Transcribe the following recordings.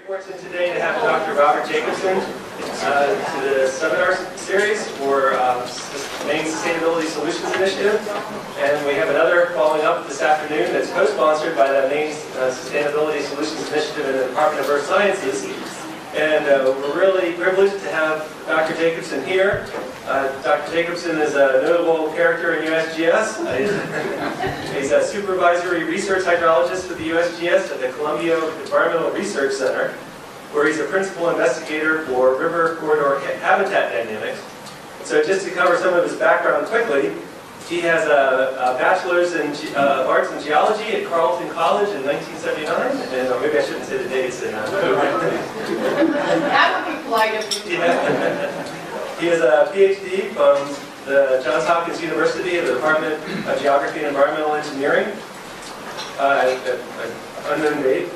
Fortunate today to have Dr. Robert Jacobson to the Seminar Series for Maine Sustainability Solutions Initiative. And we have another following up this afternoon that's co-sponsored by the Maine Sustainability Solutions Initiative in the Department of Earth Sciences. And we're really privileged to have Dr. Jacobson here. Dr. Jacobson is a notable character in USGS. He's a supervisory research hydrologist for the USGS at the Columbia Environmental Research Center, where he's a principal investigator for river corridor habitat dynamics. So just to cover some of his background quickly, he has a bachelor's in arts in geology at Carleton College in 1979, and maybe I shouldn't say the dates. That would be polite of you. He has a PhD from the Johns Hopkins University of the Department of Geography and Environmental Engineering, unknown date.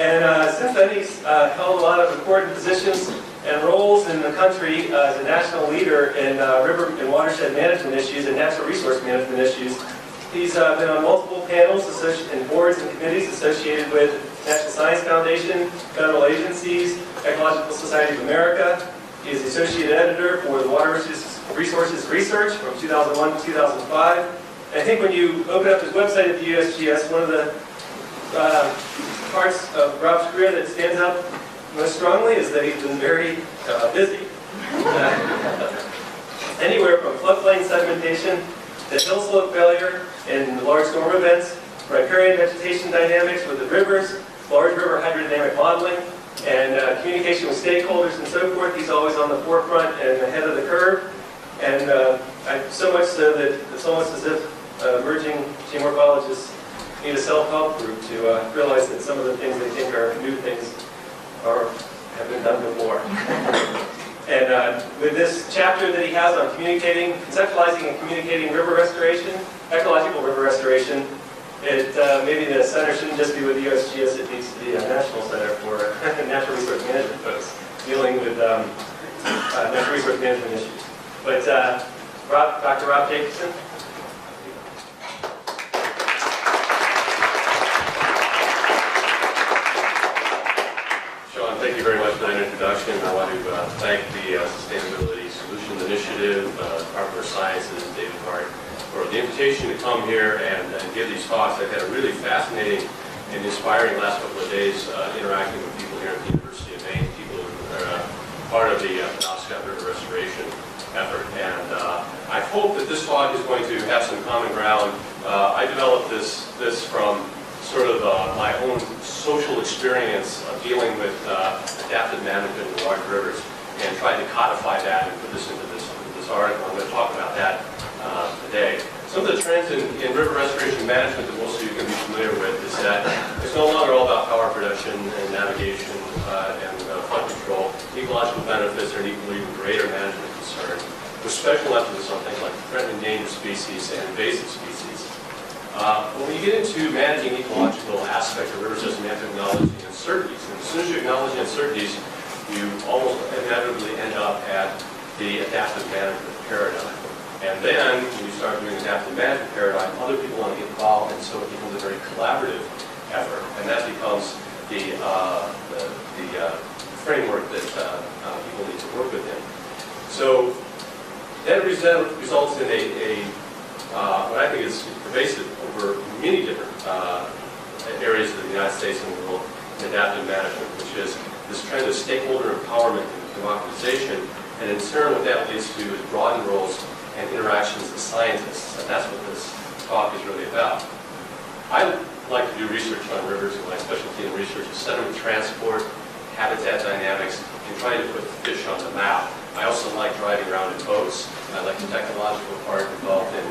And since then, he's held a lot of important positions and roles in the country as a national leader in river and watershed management issues and natural resource management issues. He's been on multiple panels and boards and committees associated with National Science Foundation, federal agencies, Ecological Society of America. He is the associate editor for the Water Resources Research from 2001 to 2005. And I think when you open up his website at the USGS, one of the parts of Rob's career that stands out most strongly is that he's been very busy. Anywhere from floodplain sedimentation to hill slope failure in large storm events, riparian vegetation dynamics with the rivers, large river hydrodynamic modeling, and communication with stakeholders and so forth. He's always on the forefront and ahead of the curve. And so much so that it's almost as if emerging geomorphologists need a self-help group to realize that some of the things they think are new things have been done before. And with this chapter that he has on conceptualizing and communicating river restoration, ecological river restoration, maybe the center shouldn't just be with the USGS, it needs to be a national center for natural resource management folks dealing with natural resource management issues. But Dr. Rob Jacobson. Sean, thank you very much for that introduction. I want to thank the Sustainability Solutions Initiative, Department of Earth Sciences, David Hart, for the invitation to come here and give these talks. I've had a really fascinating and inspiring last couple of days interacting with people here at the University of Maine, people who are part of the Penobscot River Restoration effort. And I hope that this talk is going to have some common ground. I developed this from sort of my own social experience of dealing with adaptive management of large rivers and trying to codify that and put this into this article. I'm going to talk about that today. Some of the trends in river restoration management that most of you can be familiar with is that it's no longer all about power production and navigation and flood control. Ecological benefits are an equally even greater management concern, with special emphasis on things like threatened endangered species and invasive species. When you get into managing ecological aspects of river system, you have to acknowledge the uncertainties. And as soon as you acknowledge the uncertainties, you almost inevitably end up at the adaptive management paradigm. And then, when you start doing adaptive management paradigm, other people want to get involved, and so it becomes a very collaborative effort. And that becomes the framework that people need to work within. So that results in what I think is pervasive over many different areas of the United States and the world in adaptive management, which is this trend of stakeholder empowerment and democratization. And in turn, what that leads to is broadened roles and interactions with scientists. And that's what this talk is really about. I like to do research on rivers, and my specialty in research is sediment transport, habitat dynamics, and trying to put fish on the map. I also like driving around in boats. I like the technological part involved in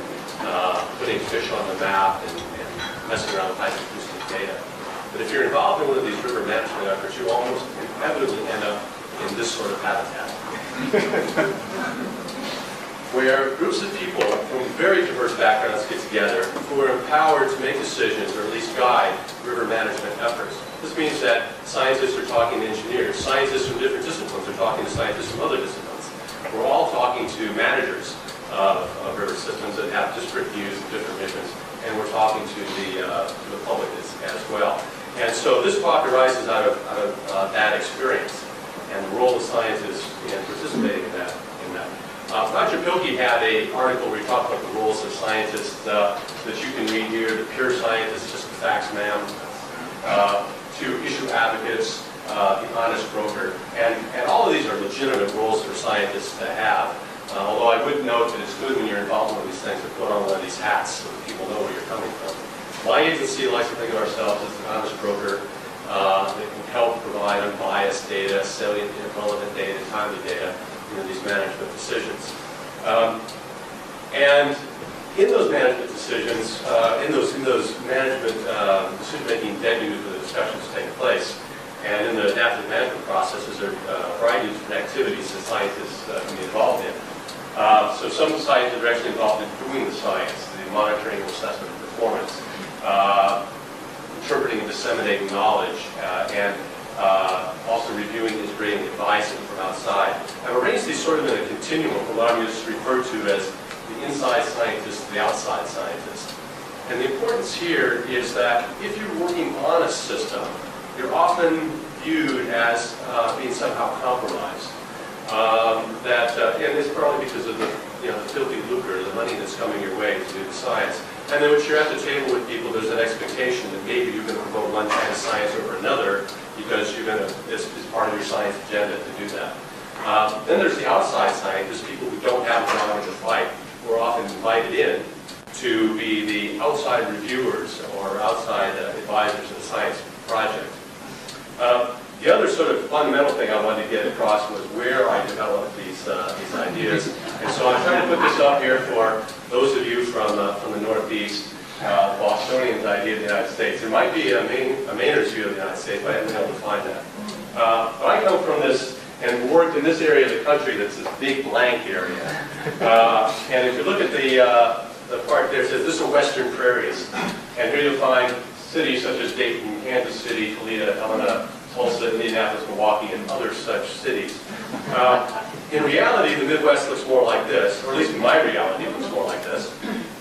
putting fish on the map and messing around with hydroacoustic data. But if you're involved in one of these river management efforts, you almost inevitably end up in this sort of habitat, where groups of people from very diverse backgrounds get together who are empowered to make decisions or at least guide river management efforts. This means that scientists are talking to engineers, scientists from different disciplines are talking to scientists from other disciplines. We're all talking to managers of river systems that have disparate views and different missions, and we're talking to the public as well. And so this talk arises out of that experience and the role of scientists in participating in that. Dr. Pilkey had an article where he talked about the roles of scientists that you can read here. The pure scientist, just the facts man, to issue advocates, the honest broker, and all of these are legitimate roles for scientists to have. Although I would note that it's good when you're involved in one of these things to put on one of these hats so that people know where you're coming from. My agency likes to think of ourselves as an honest broker that can help provide unbiased data, salient and relevant data, timely data, these management decisions. And in those management decisions, in those management decision-making venues where the discussions take place, and in the adaptive management processes, there are a variety of different activities that scientists can be involved in. So some scientists are actually involved in doing the science, the monitoring and assessment of performance, interpreting and disseminating knowledge, and also reviewing, integrating, advising from outside. I've arranged these sort of in a continuum from what I'm used to refer to as the inside scientist to the outside scientist. And the importance here is that if you're working on a system, you're often viewed as being somehow compromised. And it's probably because of the filthy lucre, the money that's coming your way to do the science. And then once you're at the table with people, there's an expectation that maybe you're going to promote one kind of science over another because it's part of your science agenda to do that. Then there's the outside scientists, people who don't have a dog in the fight, who are often invited in to be the outside reviewers or outside advisors of the science project. The other sort of fundamental thing I wanted to get across was where I developed these ideas. And so I'm trying to put this up here for those of you from the Northeast, Bostonians' idea of the United States. There might be a Mainer's view of the United States, but I haven't been able to find that. But I come from this and worked in this area of the country that's this big blank area. And if you look at the part there, it says this are Western prairies. And here you'll find cities such as Dayton, Kansas City, Toledo, Helena, Tulsa, Indianapolis, Milwaukee, and other such cities. In reality, the Midwest looks more like this, or at least in my reality, it looks more like this.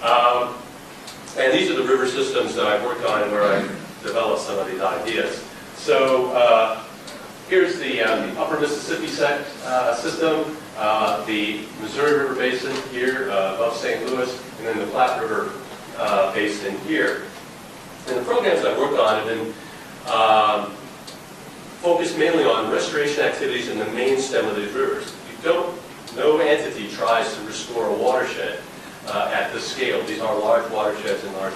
And these are the river systems that I've worked on and where I developed some of these ideas. So here's the upper Mississippi system, the Missouri River Basin here above St. Louis, and then the Platte River Basin here. And the programs I've worked on have been focused mainly on restoration activities in the main stem of these rivers. No entity tries to restore a watershed at this scale. These are large watersheds and large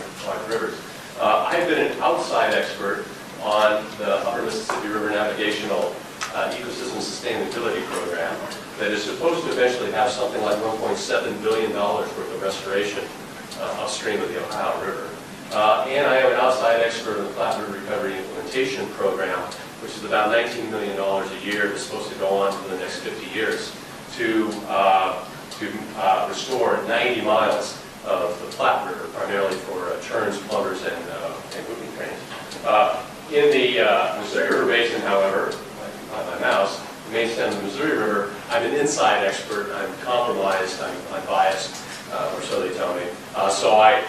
rivers. I've been an outside expert on the Upper Mississippi River Navigational Ecosystem Sustainability Program that is supposed to eventually have something like $1.7 billion worth of restoration upstream of the Ohio River. And I am an outside expert on the Platte River Recovery Implementation Program, which is about $19 million a year that's supposed to go on for the next 50 years to restore 90 miles of the Platte River, primarily for churns, plumbers, and moving cranes. In the Missouri River Basin, however, by my mouse, the main stem of the Missouri River, I'm an inside expert. I'm compromised. I'm biased, or so they tell me. So I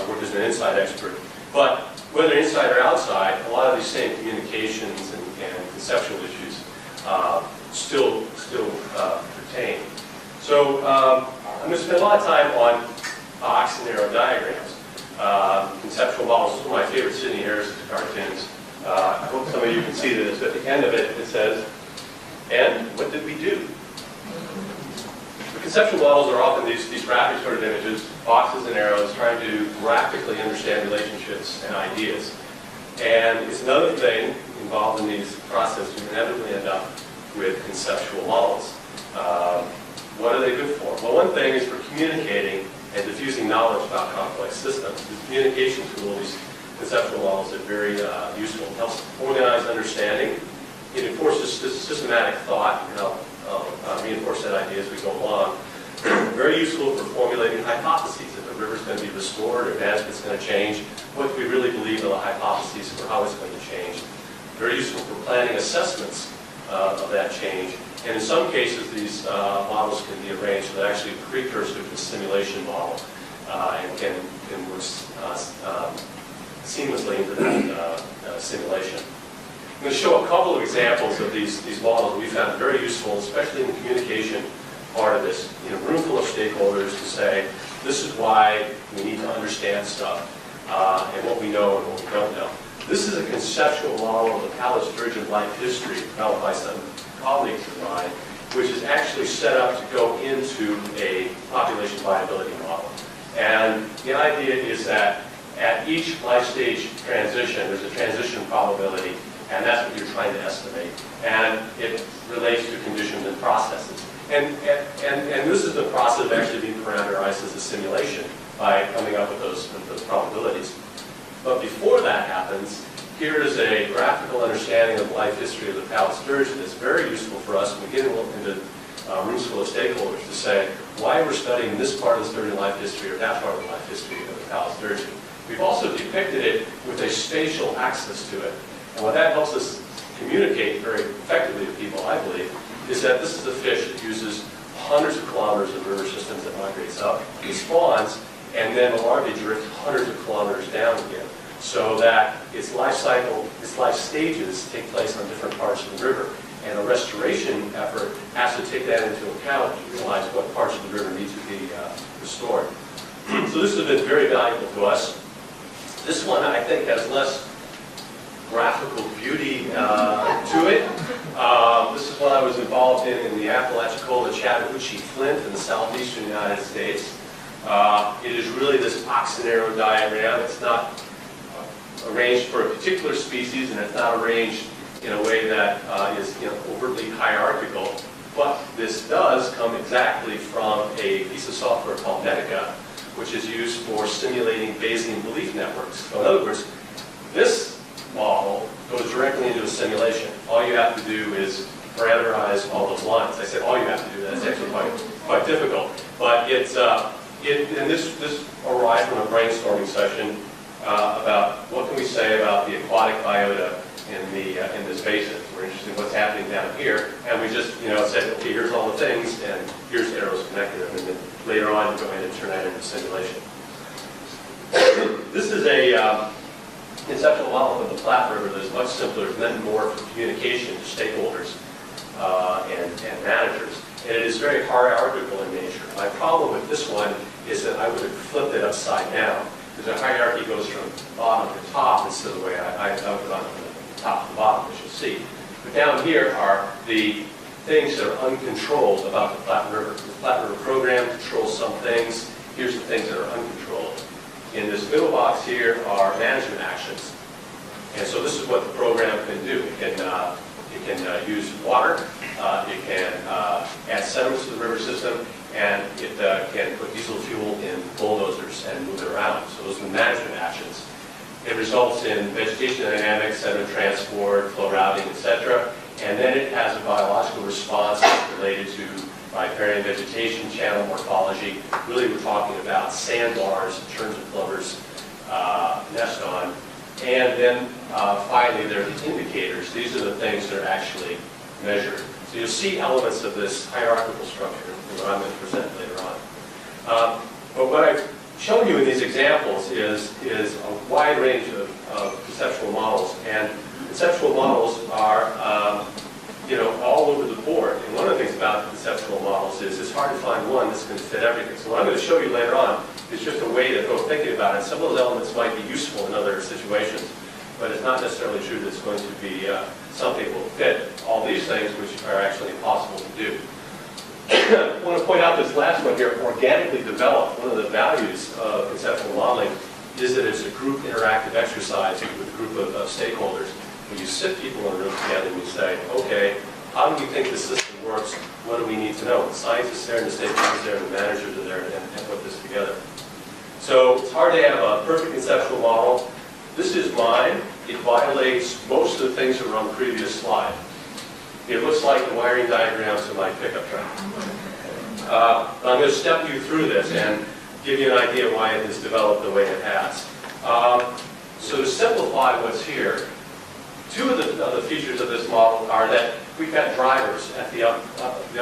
work as an inside expert. But whether inside or outside, a lot of these same communications and conceptual issues still pertain. So I'm going to spend a lot of time on box and arrow diagrams, conceptual models. This is one of my favorite Sidney Harris cartoons. I hope some of you can see this. At the end of it, it says, "And what did we do?" The conceptual models are often these graphic sort of images, boxes and arrows, trying to graphically understand relationships and ideas. And it's another thing involved in these processes, you inevitably end up with conceptual models. What are they good for? Well, one thing is for communicating and diffusing knowledge about complex systems. The communication tool, these conceptual models are very useful. It helps organize understanding. It enforces systematic thought, and I'll reinforce that idea as we go along. Very useful for formulating hypotheses. If a river's going to be restored, or management's going to change, what do we really believe are the hypotheses for how it's going to change? Very useful for planning assessments of that change. And in some cases, these models can be arranged so that actually a precursor to a simulation model and can work seamlessly into that simulation. I'm going to show a couple of examples of these models we found very useful, especially in the communication part of this. In a room full of stakeholders to say, this is why we need to understand stuff, and what we know and what we don't know. This is a conceptual model of the Pallas sturgeon life history developed by some colleagues of mine, which is actually set up to go into a population viability model. And the idea is that at each life stage transition, there's a transition probability, and that's what you're trying to estimate. And it relates to conditions and processes. And this is the process of actually being parameterized as a simulation by coming up with those probabilities. But before that happens, here is a graphical understanding of the life history of the Pallas sturgeon that's very useful for us when we get into rooms full of stakeholders to say why we're studying this part of the sturgeon life history or that part of the life history of the Pallas sturgeon. We've also depicted it with a spatial axis to it. And what that helps us communicate very effectively to people, I believe, is that this is a fish that uses hundreds of kilometers of river systems that migrates up, it spawns, and then the larvae drift hundreds of kilometers down again, so that its life cycle, its life stages take place on different parts of the river. And a restoration effort has to take that into account to realize what parts of the river need to be restored. So this has been very valuable to us. This one, I think, has less graphical beauty to it. This is what I was involved in the Ecological Chattahoochee Flint in the southeastern United States. It is really this oxen arrow diagram. It's not arranged for a particular species, and it's not arranged in a way that is overtly hierarchical. But this does come exactly from a piece of software called Medica, which is used for simulating Bayesian belief networks. So in other words, this model goes directly into a simulation. All you have to do is parameterize all those lines. I said all you have to do. That's actually quite difficult. But it's and this arrived from a brainstorming session about what can we say about the aquatic biota in this basin. We're interested in what's happening down here, and we just said, okay, here's all the things, and here's arrows connected them, and then later on you go ahead and turn that into simulation. This is a conceptual model of the Platte River that is much simpler and then more for communication to stakeholders and managers. And it is very hierarchical in nature. My problem with this one is that I would have flipped it upside down, because the hierarchy goes from bottom to top instead of the way I put it on from the top to the bottom, as you'll see. But down here are the things that are uncontrolled about the Platte River. The Platte River program controls some things. Here's the things that are uncontrolled. In this middle box here are management actions. And so this is what the program can do. It can use water, it can add sediments to the river system, and it can put diesel fuel in bulldozers and move it around. So those are the management actions. It results in vegetation dynamics, sediment transport, flow routing, etc. And then it has a biological response related to riparian vegetation, channel morphology. Really, we're talking about sandbars, terns and plovers nest on. And then finally, there are these indicators. These are the things that are actually measured. So you'll see elements of this hierarchical structure that I'm going to present later on. But what I've shown you in these examples is a wide range of conceptual models. And conceptual models are all over the board. And one of the things about conceptual models is it's hard to find one that's going to fit everything. So what I'm going to show you later on is just a way to go thinking about it. Some of those elements might be useful in other situations, but it's not necessarily true that it's going to be something that will fit all these things, which are actually impossible to do. I want to point out this last one here, organically developed. One of the values of conceptual modeling is that it's a group interactive exercise with a group of stakeholders. When you sit people in a room together and you say, okay, how do we think the system works? What do we need to know? The scientists are there, and the stakeholders are there, and the managers are there, and put this together. So it's hard to have a perfect conceptual model. This is mine. It violates most of the things that were on the previous slide. It looks like the wiring diagrams of my pickup truck. I'm going to step you through this and give you an idea why it has developed the way it has. So to simplify what's here, two of the features of this model are that we've got drivers at the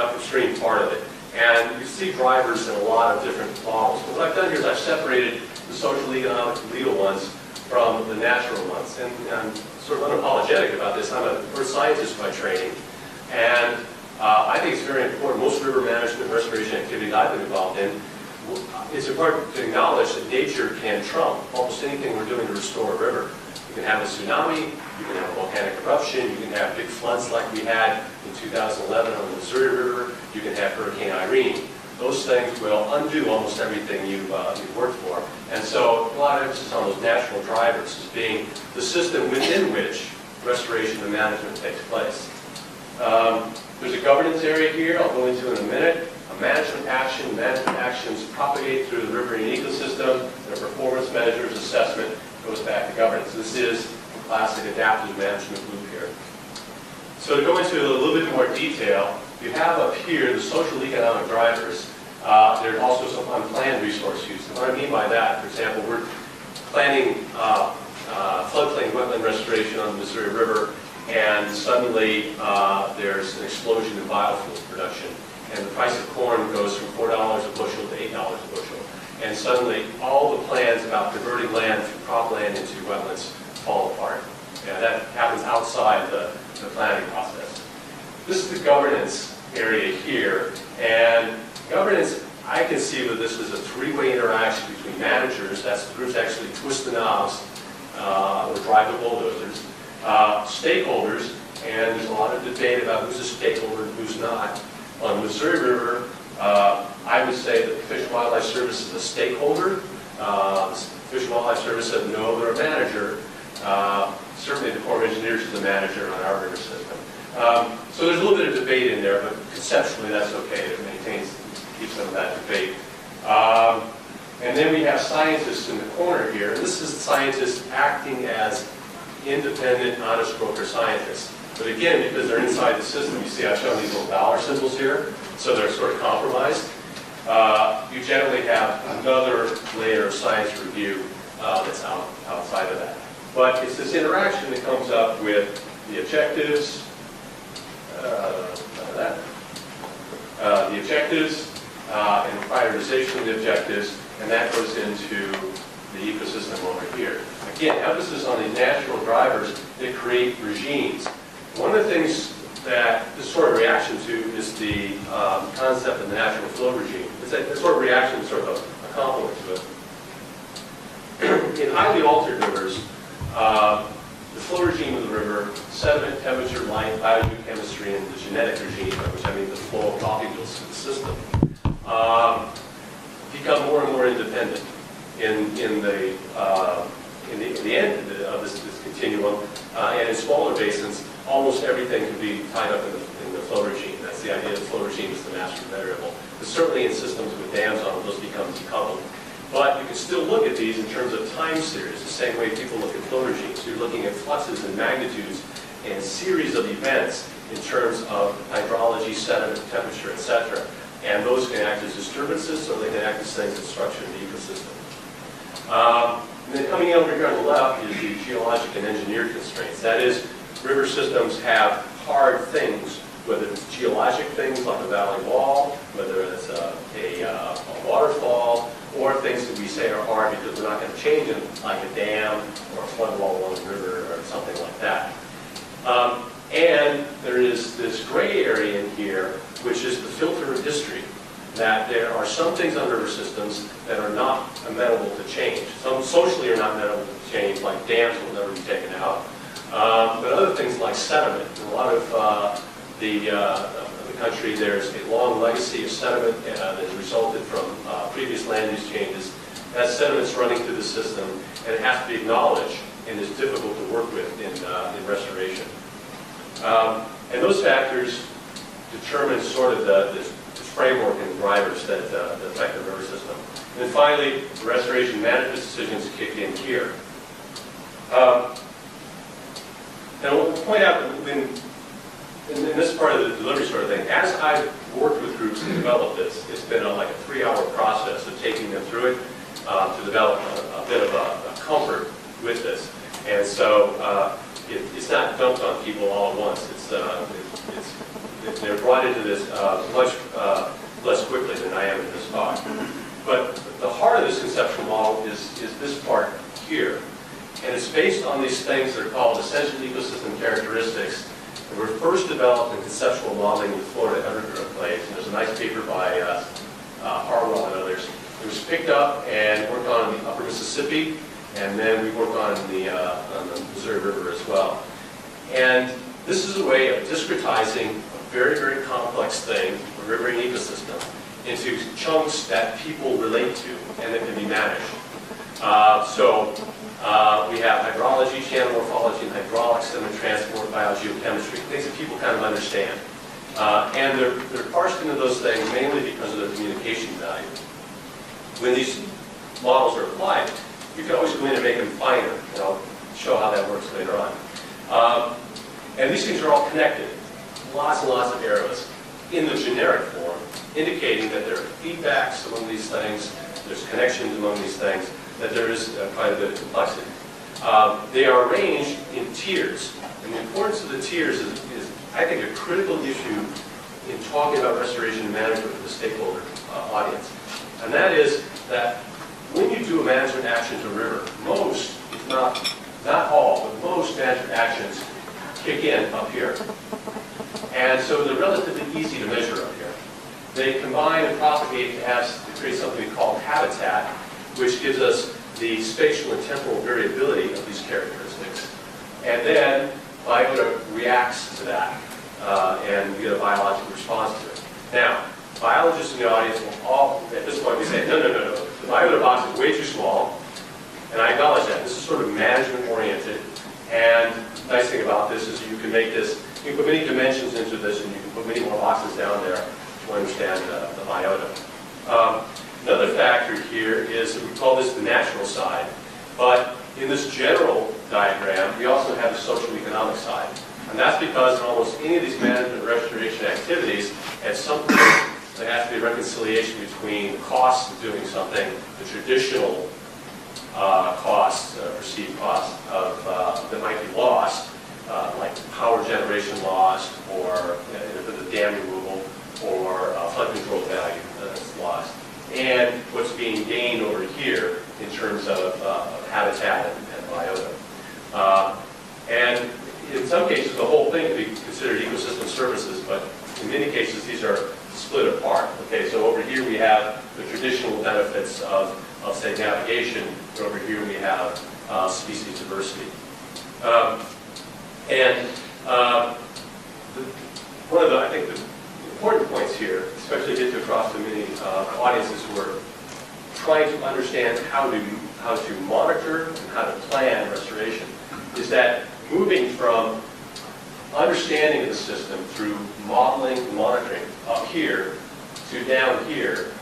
upstream part of it. And you see drivers in a lot of different models. What I've done here is I've separated the social, economic, and legal ones from the natural ones. And I'm sort of unapologetic about this. I'm a earth scientist by training, and I think it's very important. Most river management and restoration activities I've been involved in, it's important to acknowledge that nature can trump almost anything we're doing to restore a river. You can have a tsunami, you can have a volcanic eruption, you can have big floods like we had in 2011 on the Missouri River, you can have Hurricane Irene. Those things will undo almost everything you've worked for. And so a lot of emphasis on those natural drivers as being the system within which restoration and management takes place. There's a governance area here I'll go into in a minute. A management action. Management actions propagate through the riverine ecosystem. Their performance measures, assessment goes back to governance. This is a classic adaptive management loop here. So to go into a little bit more detail, you have up here the social economic drivers. There's also some unplanned resource use. And what I mean by that, for example, we're planning floodplain wetland restoration on the Missouri River, and suddenly there's an explosion in biofuels production. And the price of corn goes from $4 a bushel to $8 a bushel. And suddenly all the plans about converting land from cropland into wetlands fall apart. And that happens outside the planning process. This is the governance area here. And governance, I conceive of this as a three-way interaction between managers, that's the groups actually twist the knobs or drive the bulldozers, stakeholders, and there's a lot of debate about who's a stakeholder and who's not. On the Missouri River, I would say that the Fish and Wildlife Service is a stakeholder. The Fish and Wildlife Service said no, they're a manager. Certainly the Corps of Engineers is a manager on our river system. So there's a little bit of debate in there, but conceptually that's okay. It keeps some of that debate. And then we have scientists in the corner here. This is scientists acting as independent, honest broker scientists. But again, because they're inside the system, you see I've shown these little dollar symbols here, so they're sort of compromised. You generally have another layer of science review that's outside of that. But it's this interaction that comes up with the objectives, and the prioritization of the objectives, and that goes into the ecosystem over here. Again, emphasis on the natural drivers that create regimes. One of the things that this sort of reaction to is the concept of the natural flow regime. It's a sort of reaction is sort of a complement to it. In highly altered rivers, the flow regime of the river, sediment, temperature, light, biogeochemistry, and the genetic regime, by which I mean the flow of coffee beans through the system, become more and more independent in the end of this continuum. And in smaller basins, almost everything can be tied up in the flow regime. That's the idea. The flow regime is the master variable. But certainly in systems with dams on them, those become decoupled. But you can still look at these in terms of time series, the same way people look at flow regimes. You're looking at fluxes and magnitudes and series of events in terms of hydrology, sediment, temperature, etc. And those can act as disturbances, so they can act as things that structure the ecosystem. And then coming over here on the left is the geologic and engineered constraints. That is, river systems have hard things, whether it's geologic things like a valley wall, whether it's a waterfall, or things that we say are hard because we're not going to change them, like a dam or a flood wall along the river or something like that. And there is this gray area in here, which is the filter of history, that there are some things on river systems that are not amenable to change. Some socially are not amenable to change, like dams will never be taken out. But other things like sediment. In a lot of the country, there's a long legacy of sediment that has resulted from previous land use changes. That sediment's running through the system, and it has to be acknowledged, and is difficult to work with in restoration. And those factors determine sort of the framework and drivers that affect the river system. And then finally, the restoration management decisions kick in here. Now, we'll point out that in this part of the delivery sort of thing, as I've worked with groups to develop this, it's been like a 3-hour process of taking them through it to develop a bit of a comfort with this. And so it's not dumped on people all at once. They're brought into this much less quickly than I am in this talk. But the heart of this conceptual model is this part here. And And it's based on these things that are called essential ecosystem characteristics that were first developed in conceptual modeling in the Florida Evergreen Plains. And there's a nice paper by Harwell and others. It was picked up and worked on in the upper Mississippi, and then we worked on the Missouri River as well. And this is a way of discretizing a very, very complex thing, a riverine ecosystem, into chunks that people relate to and that can be managed. We have hydrology, channel morphology, and hydraulics, sediment transport, biogeochemistry, things that people kind of understand. And they're parsed into those things mainly because of their communication value. When these models are applied, you can always go in and make them finer, and I'll show how that works later on. And these things are all connected, lots and lots of arrows in the generic form, indicating that there are feedbacks among these things, there's connections among these things, that there is quite a bit of complexity. They are arranged in tiers, and the importance of the tiers is I think, a critical issue in talking about restoration and management with the stakeholder audience. And that is that when you do a management action to a river, most, if not all, but most management actions kick in up here. And so they're relatively easy to measure up here. They combine and propagate to create something called habitat, which gives us the spatial and temporal variability of these characteristics. And then biota reacts to that, and we get a biological response to it. Now, biologists in the audience will all, at this point, we say, no. The biota box is way too small, and I acknowledge that. This is sort of management-oriented, and the nice thing about this is you can make this, you can put many dimensions into this, and you can put many more boxes down there to understand the biota. Another factor here is that we call this the natural side, but in this general diagram, we also have the social-economic side. And that's because in almost any of these management restoration activities, at some point, there has to be a reconciliation between the costs of doing something, the traditional costs, perceived costs that might be lost, like power generation lost, or the dam removal, or flood control value that's lost, and what's being gained over here in terms of habitat and biota. And in some cases, the whole thing can be considered ecosystem services, but in many cases, these are split apart. Okay, so over here we have the traditional benefits of say, navigation, and over here we have species diversity. One of the, I think, the important points here, especially to get across to many audiences who are trying to understand how to monitor and how to plan restoration, is that moving from understanding of the system through modeling and monitoring up here to down here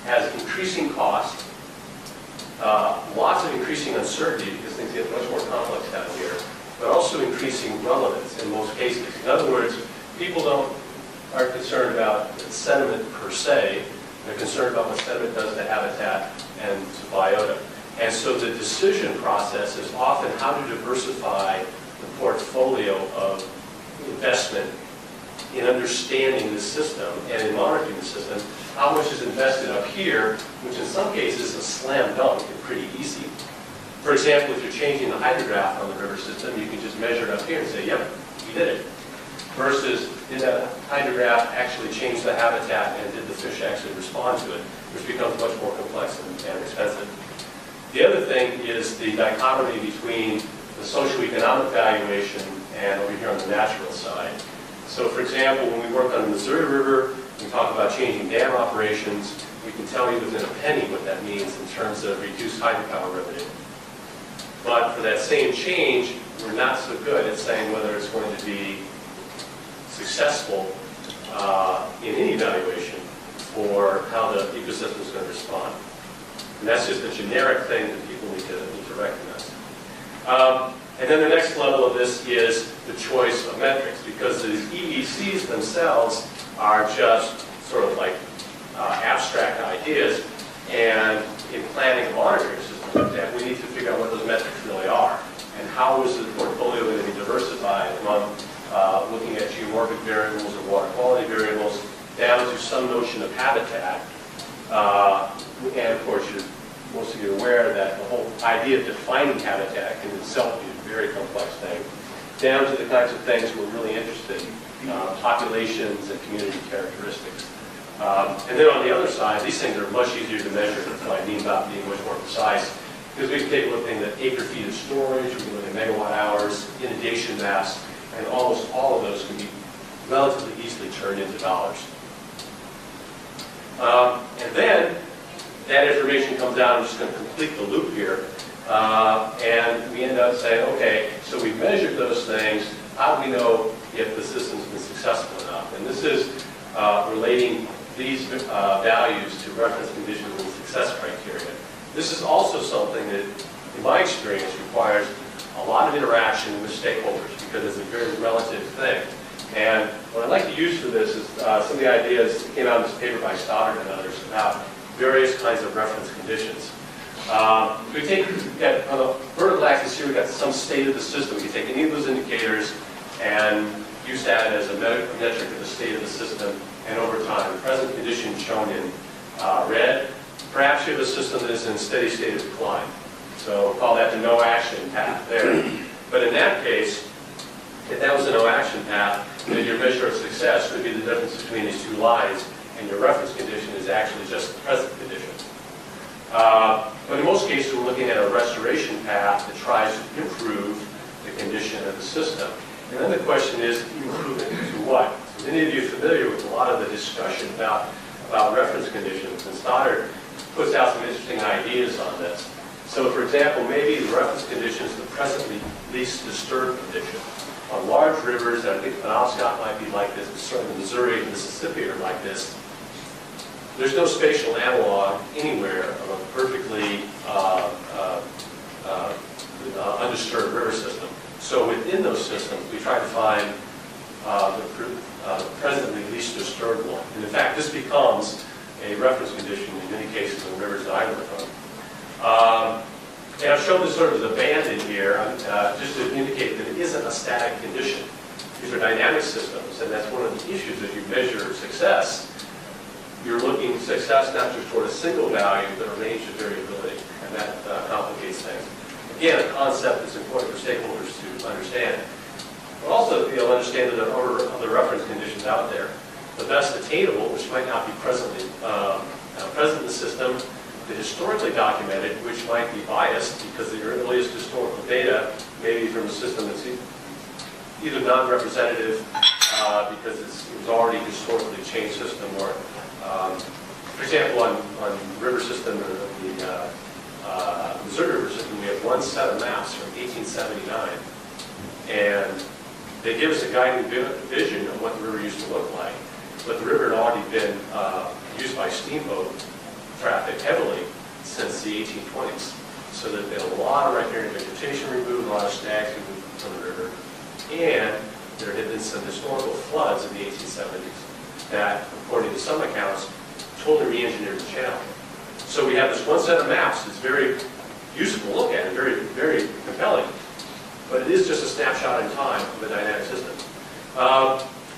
has increasing cost, lots of increasing uncertainty because things get much more complex down here, but also increasing relevance in most cases. In other words, people aren't concerned about sediment per se, they're concerned about what sediment does to habitat and to biota. And so the decision process is often how to diversify the portfolio of investment in understanding the system and in monitoring the system. How much is invested up here, which in some cases is a slam dunk and pretty easy. For example, if you're changing the hydrograph on the river system, you can just measure it up here and say, yep, we did it. Versus, did that hydrograph actually change the habitat and did the fish actually respond to it, which becomes much more complex and expensive. The other thing is the dichotomy between the socioeconomic valuation and over here on the natural side. So for example, when we work on the Missouri River, we talk about changing dam operations, we can tell you within a penny what that means in terms of reduced hydropower revenue. But for that same change, we're not so good at saying whether it's going to be successful in any evaluation for how the ecosystem is going to respond. And that's just a generic thing that people need to recognize. And then the next level of this is the choice of metrics, because these EECs themselves are just sort of like abstract ideas, and in planning and monitoring systems like that, we need to figure out what those metrics really are, and how is the portfolio going to be diversified among looking at geomorphic variables or water quality variables, down to some notion of habitat, and of course your most of you are aware that the whole idea of defining habitat can itself be a very complex thing, down to the kinds of things we're really interested in, populations and community characteristics. And then on the other side, these things are much easier to measure. That's what I mean about being much more precise. Because we can take a look at acre feet of storage, we can look at megawatt hours, inundation mass, and almost all of those can be relatively easily turned into dollars. And then that information comes out. I'm just going to complete the loop here. And we end up saying, okay, so we've measured those things. How do we know if the system's been successful enough? And this is relating these values to reference conditions and success criteria. This is also something that, in my experience, requires a lot of interaction with stakeholders because it's a very relative thing. And what I'd like to use for this is some of the ideas that came out in this paper by Stoddard and others about various kinds of reference conditions. We take, on the vertical axis here, we've got some state of the system. We can take any of those indicators and use that as a metric of the state of the system. And over time, the present condition shown in red. Perhaps you have a system that is in steady state of decline. So we'll call that the no action path there. But in that case, if that was a no action path, then your measure of success would be the difference between these two lines, and your reference condition is actually just the present condition. But in most cases, we're looking at a restoration path that tries to improve the condition of the system. And then the question is, improve it to what? So many of you are familiar with a lot of the discussion about reference conditions, and Stoddard puts out some interesting ideas on this. So for example, maybe the reference condition is the presently least disturbed condition. On large rivers, and I think the Penobscot might be like this, but certainly the Missouri and Mississippi are like this, there's no spatial analog anywhere of a perfectly undisturbed river system. So within those systems, we try to find the presently least disturbed one. And in fact, this becomes a reference condition in many cases in rivers that I work on. And I've shown this sort of as a band in here, just to indicate that it isn't a static condition. These are dynamic systems, and that's one of the issues as you measure success. You're looking success not just toward a single value, but a range of variability, and that complicates things. Again, a concept that's important for stakeholders to understand. But also, you'll understand that there are other reference conditions out there. The best attainable, which might not be presently present in the system, the historically documented, which might be biased because the earliest historical data may be from a system that's either non-representative because it was already a historically changed system, or, for example, on river system, the Missouri River system, we have one set of maps from 1879, and they give us a guiding vision of what the river used to look like. But the river had already been used by steamboat traffic heavily since the 1820s. So there's been a lot of riparian vegetation removed, a lot of snags removed from the river, and there had been some historical floods in the 1870s that, according to some accounts, totally re-engineered the channel. So we have this one set of maps that's very useful to look at and very, very compelling, but it is just a snapshot in time of a dynamic system.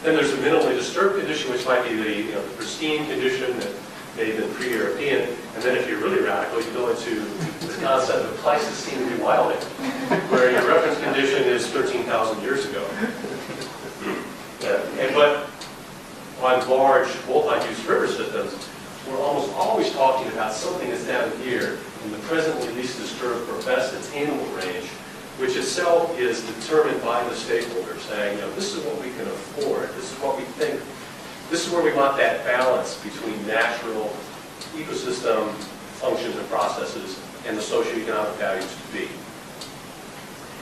Then there's a minimally disturbed condition, which might be the pristine condition that may have been pre-European. And then if you're really radical, you go into the concept of Pleistocene rewilding, where your reference condition is 13,000 years ago. But on large, multi-use river systems, we're almost always talking about something that's down here in the presently least disturbed or best attainable range, which itself is determined by the stakeholder, saying, this is what we can afford, this is what we think, this is where we want that balance between natural ecosystem functions and processes and the socioeconomic values to be.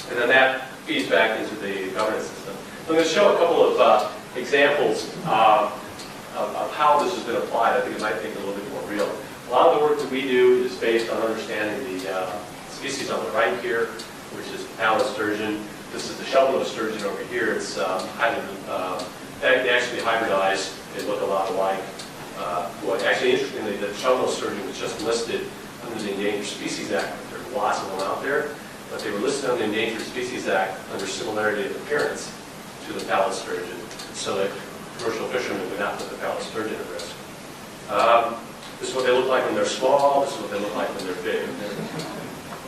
And then that feeds back into the governance system. I'm going to show a couple of examples of how this has been applied. I think it might make it a little bit more real. A lot of the work that we do is based on understanding the species on the right here, which is pallid sturgeon. This is the shovel-nosed sturgeon over here. It's they actually hybridize. They look a lot alike. Well, actually, interestingly, the shovel-nosed sturgeon was just listed under the Endangered Species Act. There are lots of them out there, but they were listed under the Endangered Species Act under similarity of appearance to the pallid sturgeon, so that commercial fishermen would not put the pallid sturgeon at risk. This is what they look like when they're small, this is what they look like when they're big.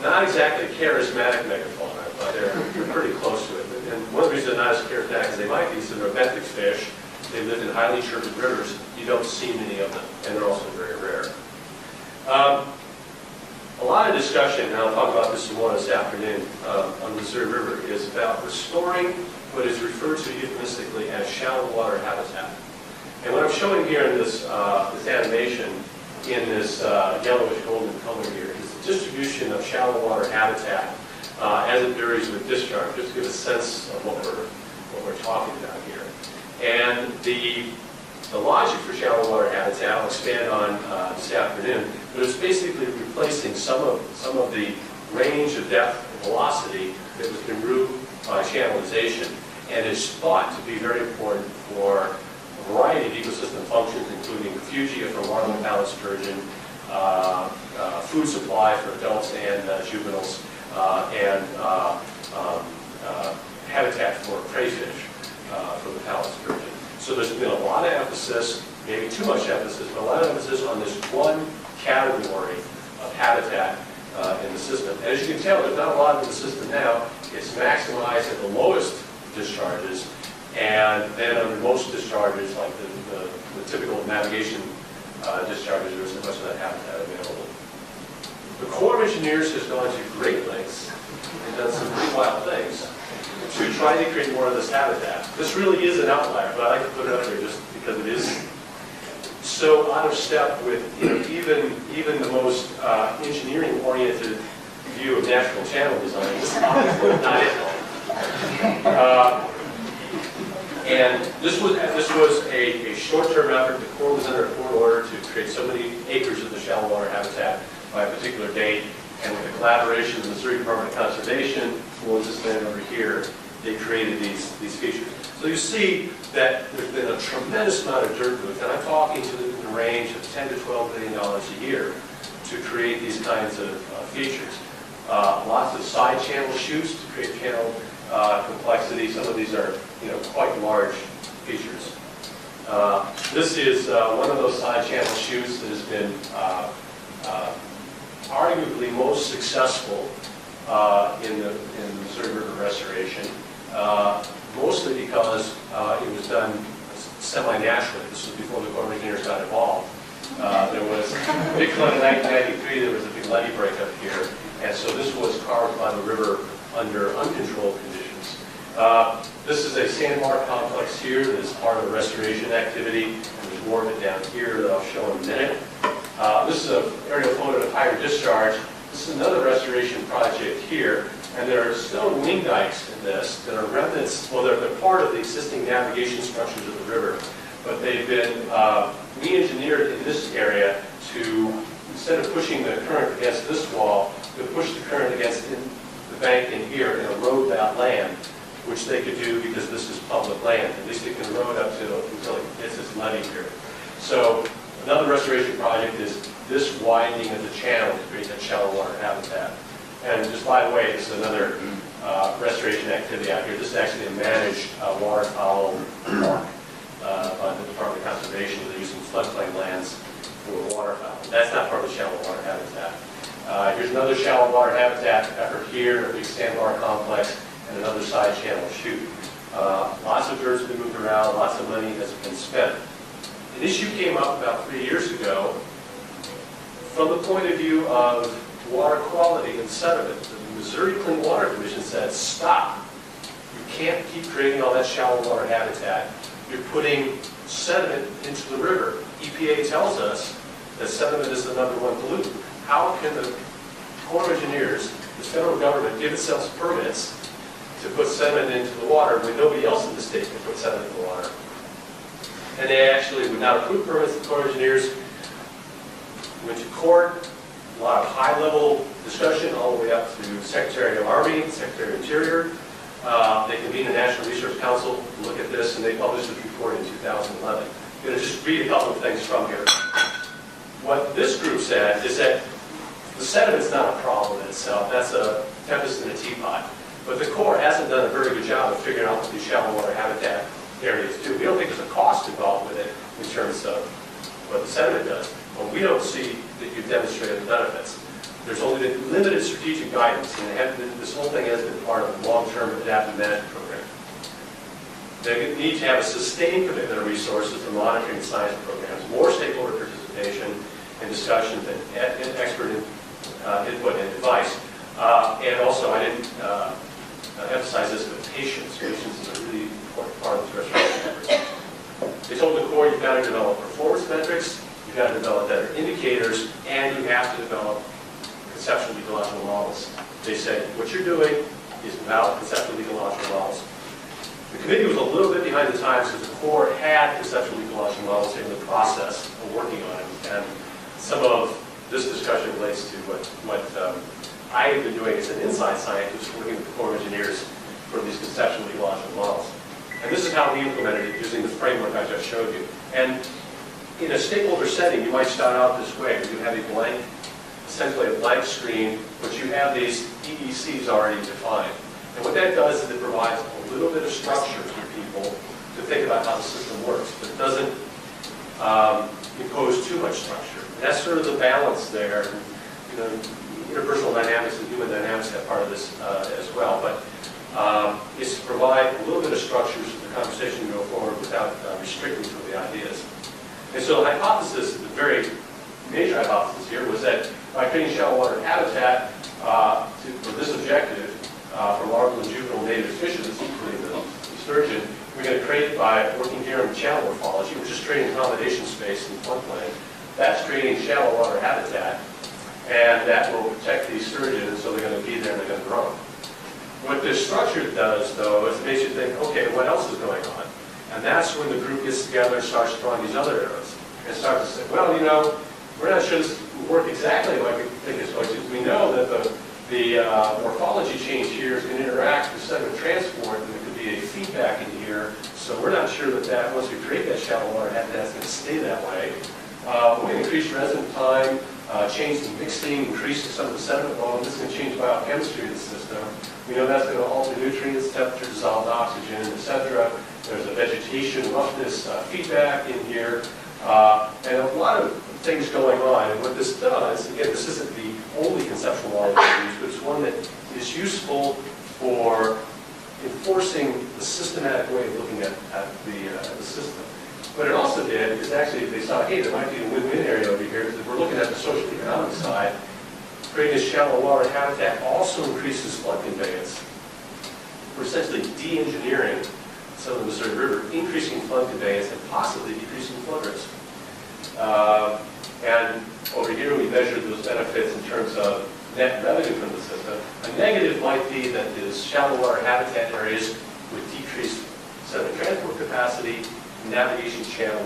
Not exactly charismatic megafauna, but they're pretty close to it. And one of the reasons they're not as charismatic as they might be is they're benthic fish. They live in highly turbid rivers. You don't see many of them, and they're also very rare. A lot of discussion, and I'll talk about this some more this afternoon, on the Missouri River, is about restoring what is referred to euphemistically as shallow water habitat. And what I'm showing here in this, this animation, in this yellowish golden color here, is the distribution of shallow water habitat as it varies with discharge, just to give a sense of what we're talking about here. And the logic for shallow water habitat, I'll expand on this afternoon, but it's basically replacing some of the range of depth and velocity that was removed by channelization, and is thought to be very important for a variety of ecosystem functions, including refugia for marble palate sturgeon, food supply for adults and juveniles, and habitat for crayfish for the palate sturgeon. So there's been a lot of emphasis, maybe too much emphasis, but a lot of emphasis on this one category of habitat in the system. And as you can tell, there's not a lot in the system now. It's maximized at the lowest discharges, and then under most discharges, like the typical navigation discharges, there isn't much of that habitat available. The Corps of Engineers has gone to great lengths and done some pretty wild things to try to create more of this habitat. This really is an outlier, but I like to put it up there just because it is so out of step with even the most engineering-oriented view of natural channel design. This is obviously not it. And this was a short-term effort. The Corps was under a court order to create so many acres of the shallow water habitat by a particular date, and with the collaboration of the Missouri Department of Conservation, who owns this land over here, they created these features. So you see that there's been a tremendous amount of dirt moved, and I'm talking to the range of $10 to $12 billion a year to create these kinds of features. Lots of side channel chutes to create channel complexity. Some of these are, quite large features. This is one of those side channel chutes that has been arguably most successful in the Missouri River restoration, mostly because it was done semi-naturally. This was before the Corps of Engineers got involved. There was a big flood in 1993. There was a big levee breakup here, and so this was carved by the river under uncontrolled conditions. This is a sandbar complex here that is part of the restoration activity, and there's more of it down here that I'll show in a minute. This is an aerial photo of higher discharge. This is another restoration project here, and there are stone wing dikes in this that are remnants. Well, they're part of the existing navigation structures of the river, but they've been re-engineered in this area to, instead of pushing the current against this wall, to push the current against the bank in here and erode that land, which they could do because this is public land. At least it can erode up until it hits this levee here. So another restoration project is this widening of the channel to create that shallow water habitat. And just by the way, this is another restoration activity out here. This is actually a managed waterfowl park by the Department of Conservation. They're using floodplain lands for waterfowl. That's not part of the shallow water habitat. Here's another shallow water habitat effort here, a big sandbar complex, and another side channel chute. Lots of dirt's been moved around, lots of money has been spent. An issue came up about 3 years ago from the point of view of water quality and sediment. The Missouri Clean Water Commission said, stop. You can't keep creating all that shallow water habitat. You're putting sediment into the river. EPA tells us that sediment is the #1 pollutant. How can the Corps of Engineers, the federal government, give itself permits to put sediment into the water when nobody else in the state can put sediment in the water? And they actually would not approve permits. The Corps of Engineers went to court, a lot of high-level discussion all the way up to Secretary of Army, Secretary of Interior. They convened the National Research Council to look at this, and they published this report in 2011. I'm going to just read a couple of things from here. What this group said is that the sediment's not a problem in itself. That's a tempest in a teapot. But the Corps hasn't done a very good job of figuring out what these shallow water habitat areas do. We don't think there's a cost involved with it in terms of what the sediment does. well, we don't see that you've demonstrated the benefits. There's only been limited strategic guidance, and this whole thing has been part of the long-term adaptive management program. They need to have a sustained commitment of resources to monitoring science programs, more stakeholder participation and discussions, and expert input and advice. And also, I didn't emphasize this, but patience. Patience is a really important part of this restoration effort. They told the Corps you've got to develop performance metrics, you've got to develop better indicators, and you have to develop conceptual ecological models. They said what you're doing is about conceptual ecological models. The committee was a little bit behind the times because the Corps had conceptual ecological models in the process of working on it. And some of this discussion relates to what I have been doing as an inside scientist, working with the Corps of Engineers for these conceptual ecological models. And this is how we implemented it using the framework I just showed you. And in a stakeholder setting, you might start out this way. You have a blank, essentially a blank screen, but you have these EECs already defined. And what that does is it provides a little bit of structure for people to think about how the system works, but it doesn't impose too much structure. And that's sort of the balance there. You know, interpersonal dynamics and human dynamics have part of this as well, but it's to provide a little bit of structure so the conversation can go forward without restricting some of the ideas. And so the hypothesis, the very major hypothesis here, was that by creating shallow water habitat for this objective, for larval and juvenile native fishes, including the sturgeon, we're going to create by working here in channel morphology, which is creating accommodation space in the floodplain. That's creating shallow water habitat, and that will protect these sturgeons, so they're going to be there and they're going to grow. What this structure does, though, is it makes you think, okay, what else is going on? And that's when the group gets together and starts drawing these other arrows, and starts to say, well, you know, we're not sure this will work exactly like we think it's going to. We know that the morphology change here is going to interact with sediment transport, and there could be a feedback in here. So we're not sure that once we create that shallow water habitat, it's going to stay that way. We're going to increase resident time, change the mixing, increase some of the sediment load. This is going to change biochemistry of the system. We know that's going to alter nutrients, temperature, dissolved oxygen, etc. There's a vegetation roughness feedback in here, and a lot of things going on. And what this does, again, this isn't the only conceptual model we use, but it's one that is useful for enforcing the systematic way of looking at the system. What it also did is actually they saw, hey, there might be a win-win area over here, because we're looking at the social economic side. Creating this shallow water habitat also increases flood conveyance. We're essentially de-engineering some of the Missouri River, increasing flood conveyance and possibly decreasing flood risk. And over here we measure those benefits in terms of net revenue from the system. A negative might be that the shallow water habitat areas would decrease sediment transport capacity, navigation channel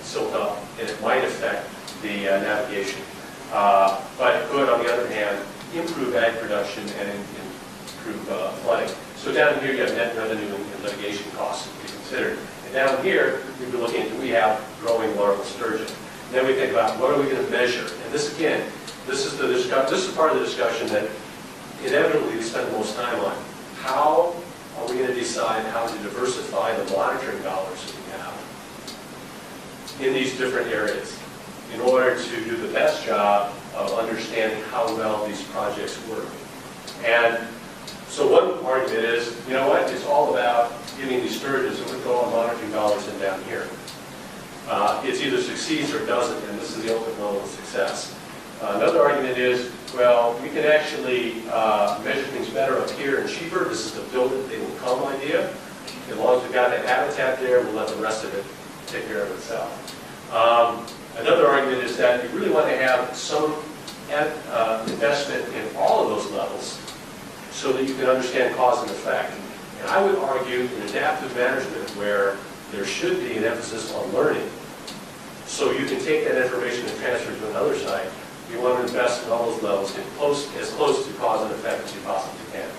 silt up, and it might affect the navigation. But it could, on the other hand, improve ag production and improve flooding. So down here you have net revenue and litigation costs to be considered. And down here, we've been looking at, do we have growing larval sturgeon? And then we think about, what are we going to measure? And this, again, this is part of the discussion that inevitably we spend the most time on. How are we going to decide how to diversify the monitoring dollars that we have in these different areas in order to do the best job of understanding how well these projects work? And so one argument is, you know what, it's all about giving these sturgeons that would go on monitoring dollars in down here. It either succeeds or doesn't, and this is the ultimate level of success. Another argument is, well, we can actually measure things better up here and cheaper. This is the build it, they will come idea. As long as we've got that habitat there, we'll let the rest of it take care of itself. Another argument is that you really want to have some investment in all of those levels so that you can understand cause and effect. And I would argue in adaptive management where there should be an emphasis on learning, so you can take that information and transfer it to another site. You want to invest in all those levels as close to cause and effect as you possibly can.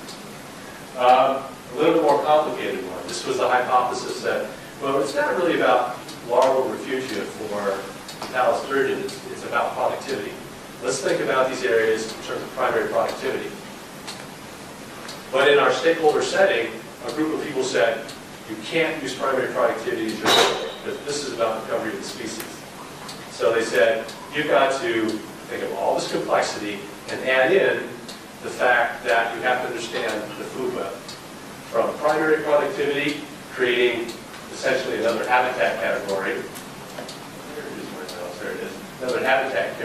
A little bit more complicated one. This was the hypothesis that, well, it's not really about larval refugia for Thales sturgeon, it's about productivity. Let's think about these areas in terms of primary productivity. But in our stakeholder setting, a group of people said, you can't use primary productivity as your goal, because this is about recovery of the species. So they said, you've got to think of all this complexity and add in the fact that you have to understand the food web. From primary productivity, creating essentially another habitat category. There it is. Another habitat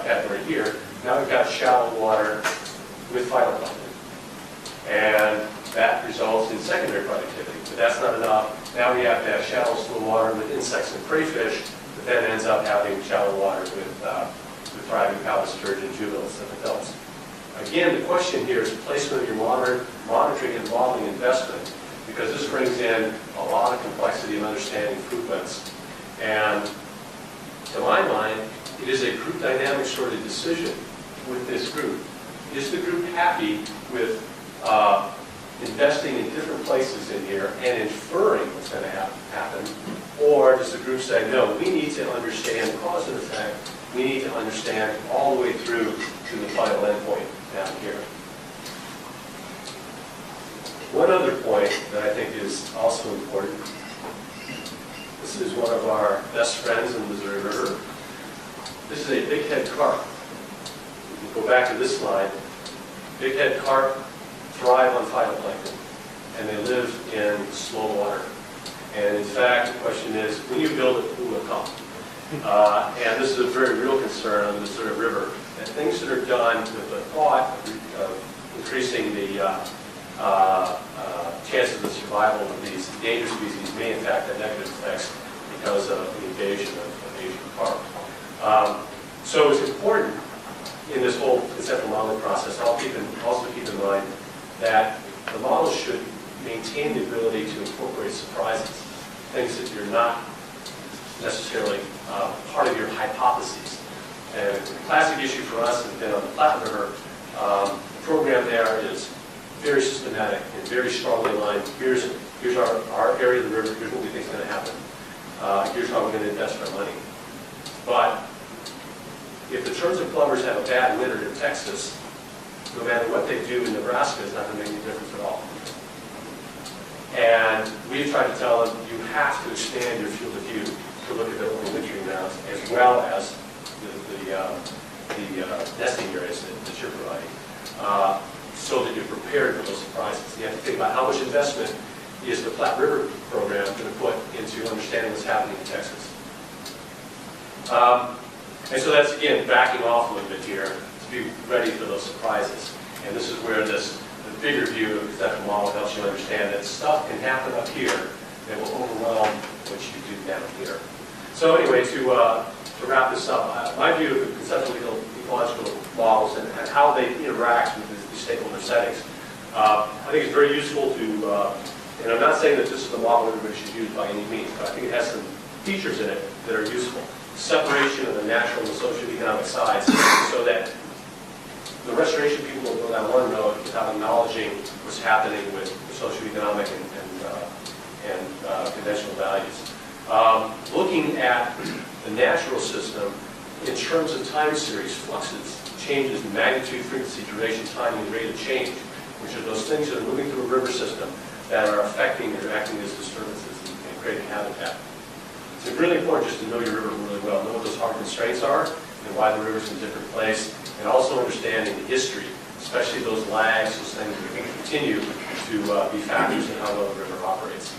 category here. Now we've got shallow water with phytoplankton. And that results in secondary productivity. But that's not enough. Now we have to have shallow still water with insects and crayfish, that then ends up having shallow water with thriving palate sturgeon, juveniles, and adults. Again, the question here is placement of your monitoring and modeling investment, because this brings in a lot of complexity of understanding food webs. And to my mind, it is a group dynamic sort of decision with this group. Is the group happy with investing in different places in here and inferring what's going to happen? Or does the group say, no, we need to understand cause and effect, we need to understand all the way through to the final endpoint down here? One other point that I think is also important, this is one of our best friends in the Missouri River. This is a bighead carp. If you go back to this slide, bighead carp thrive on phytoplankton, and they live in slow water. And in fact, the question is, when you build it, who will come? And this is a very real concern on the Missouri River, that things that are done with the thought of increasing the chances of survival of these endangered species may in fact have negative effects because of the invasion of Asian carp. So it's important in this whole conceptual modeling process, also keep in mind that the model should maintain the ability to incorporate surprises, things that you're not necessarily part of your hypotheses. And the classic issue for us has been on the Platte River. The program there is very systematic and very strongly aligned. Here's our area of the river, here's what we think is going to happen. Here's how we're going to invest our money. But if the terms of plumbers have a bad winter in Texas, no matter what they do in Nebraska, it's not going to make any difference at all. And we've tried to tell them, you have to expand your field of view to look at their overwintering grounds, as well as the nesting areas that you're providing, so that you're prepared for those surprises. You have to think about how much investment is the Platte River program going to put into understanding what's happening in Texas. And so that's, again, backing off a little bit here to be ready for those surprises. And this is where the bigger view of the conceptual model helps you understand that stuff can happen up here that will overwhelm what you do down here. So anyway, to wrap this up, my view of the conceptual ecological models and how they interact with these stakeholder settings, I think it's very useful to, and I'm not saying that this is the model everybody should use by any means, but I think it has some features in it that are useful. Separation of the natural and the socioeconomic sides, so that the restoration people will go down one road without acknowledging what's happening with socioeconomic and conventional values. Looking at the natural system in terms of time series, fluxes, changes in magnitude, frequency, duration, time, and rate of change, which are those things that are moving through a river system that are affecting and acting as disturbances and creating habitat. It's really important just to know your river really well, know what those hard constraints are and why the river's in a different place, and also understanding the history, especially those lags, those things that can continue to be factors in how well the river operates.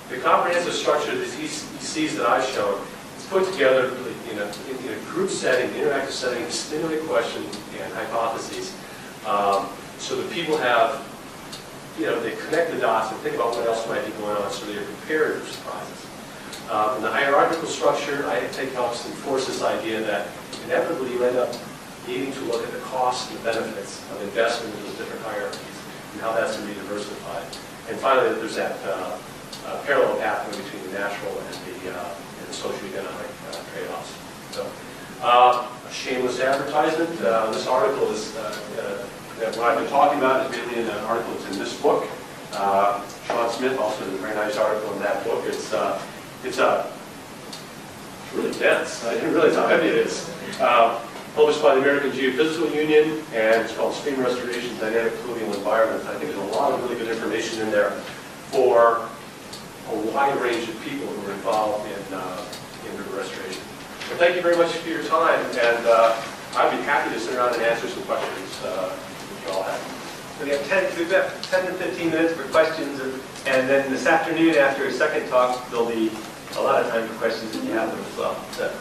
The comprehensive structure of these ECs that I've shown is put together in a group setting, interactive setting, to stimulate questions and hypotheses, so that people have, they connect the dots and think about what else might be going on, so they're prepared for surprises. In the hierarchical structure, I think helps enforce this idea that inevitably you end up needing to look at the costs and the benefits of investment in those different hierarchies and how that's going to be diversified. And finally, there's that parallel pathway between the natural and the socioeconomic trade-offs. So, a shameless advertisement. This article is, what I've been talking about is mainly in an article that's in this book. Sean Smith also did a very nice article in that book. It's really dense. I didn't realize how heavy it is. Published by the American Geophysical Union, and it's called Stream Restoration, Dynamic Fluvial Environments. I think there's a lot of really good information in there for a wide range of people who are involved in river restoration. Well, thank you very much for your time, and I'd be happy to sit around and answer some questions if you all have. So we've got 10 to 15 minutes for questions, and then this afternoon after a second talk, there'll be a lot of time for questions if you have them as well. So.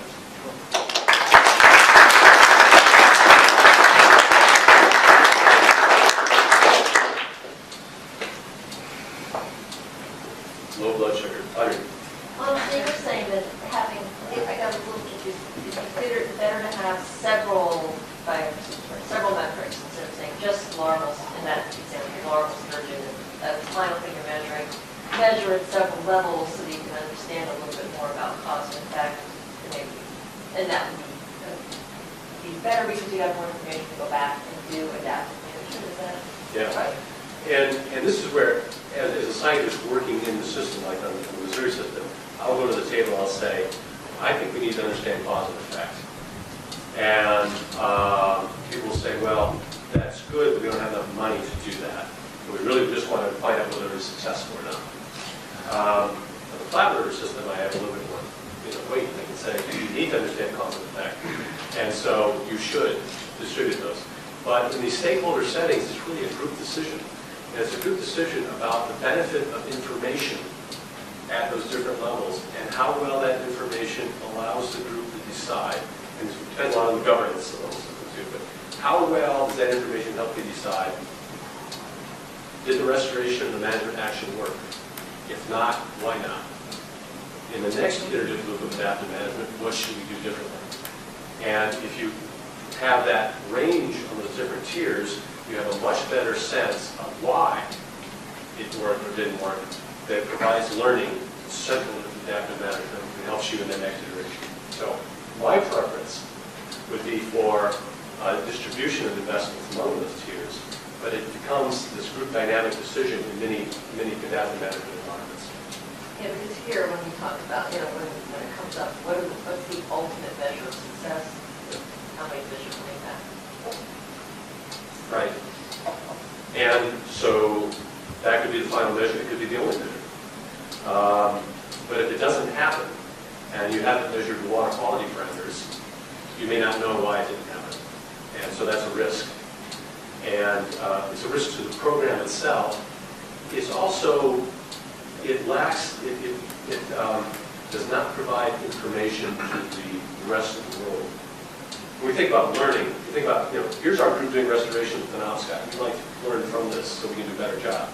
Low blood sugar. Audrey. They were saying that having, I got a little confused, it's better to have several metrics instead of saying just larvals, in that example, larval sturgeon, and the final thing you're measuring, measure at several levels so that you can understand a little bit more about cause and effect, and that would be better because you have more information to go back and do adaptive management. Is that right? And this is where, as a scientist working in the system, like on the Missouri system, I'll go to the table and I'll say, I think we need to understand cause and effect. And people will say, well, that's good, but we don't have enough money to do that. We really just want to find out whether it's successful or not. With the flat river system, I have a little bit more weight. I can say, you need to understand cause and effect. And so you should distribute those. But in these stakeholder settings, it's really a group decision. And it's a group decision about the benefit of information at those different levels and how well that information allows the group to decide. And it depends on the governance of those too, but how well does that information help you decide? Did the restoration and the management action work? If not, why not? In the next iterative loop of adaptive management, what should we do differently? And if you have that range on those different tiers, you have a much better sense of why it worked or didn't work. That provides learning central to adaptive management and helps you in the next iteration. So my preference would be for a distribution of investments among those tiers, but it becomes this group dynamic decision in many adaptive management environments. Yeah, because here when we talk about, when it comes up, what's the ultimate measure of success? How many fish are coming back? Right. And so that could be the final measure, it could be the only measure. But if it doesn't happen, and you haven't measured the water quality parameters, you may not know why it didn't happen. And so that's a risk. And it's a risk to the program itself. It's also, it lacks, it does not provide information to the rest of the world. When we think about learning, you think about, here's our group doing restoration with the Penobscot. We'd like to learn from this so we can do a better job.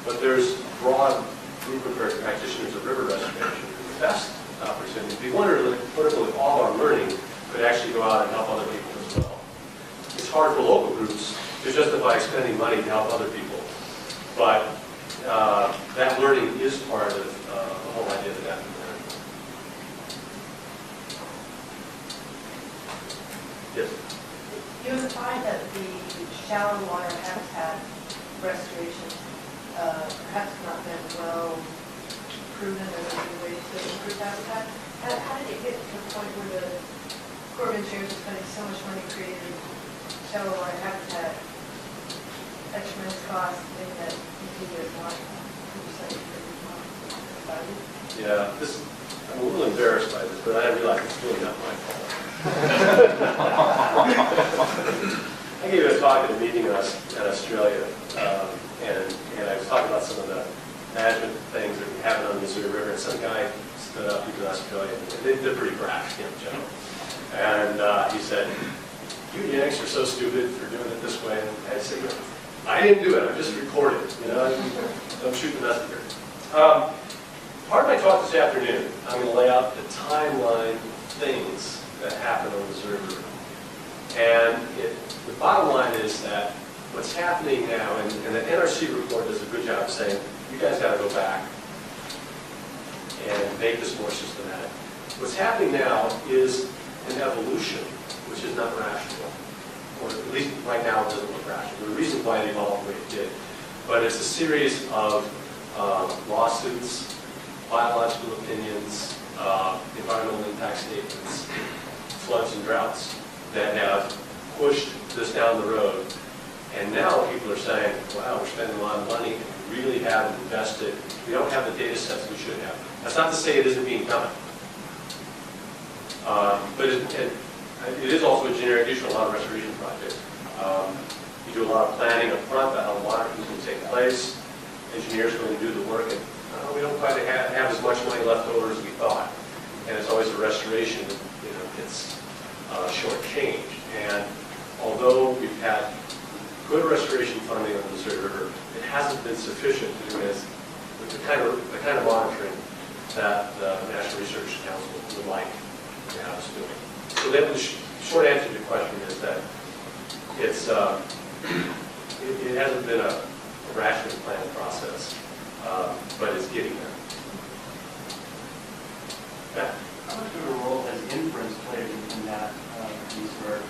But there's a broad group of practitioners of river restoration. The best opportunity. It'd be wonderful if all our learning could actually go out and help other people as well. It's hard for local groups to justify spending money to help other people. But that learning is part of the whole idea of adaptive management. Yes? You would find that the shallow water habitat restoration perhaps not been well proven as a good way to improve habitat. How did it get to the point where the Corps of Engineers is spending so much money creating shallow water habitat at tremendous cost in that contiguous water? Yeah, I'm a little embarrassed by this, but I realize it's really not my fault. I gave a talk at a meeting in Australia, and I was talking about some of the management things that happen on the Missouri River, and some guy stood up, he was Australian, and they're pretty brash, Joe. And he said, you Yanks are so stupid for doing it this way. And I said, I didn't do it, I just recorded it, don't shoot the messenger. Part of my talk this afternoon, I'm going to lay out the timeline of things that happen on the Missouri River. And the bottom line is that what's happening now, and the NRC report does a good job of saying, you guys got to go back and make this more systematic. What's happening now is an evolution, which is not rational. Or at least right now it doesn't look rational. There are reasons why it evolved the way it did. But it's a series of lawsuits, biological opinions, environmental impact statements, floods and droughts that have pushed this down the road. And now people are saying, wow, we're spending a lot of money and we really haven't invested. We don't have the data sets we should have. That's not to say it isn't being done. But it is also a generic issue, a lot of restoration projects. You do a lot of planning up front about how water is going to take place. Engineers are going to do the work, and we don't quite have as much money left over as we thought. And it's always a restoration that gets shortchanged. And although we've had good restoration funding on the Missouri River, it hasn't been sufficient to do this with the kind of monitoring that the National Research Council would like to have us doing. So then the short answer to your question is that it's it hasn't been a rationally planned process, but it's getting there. Yeah. How much of a role has inference played in that piece where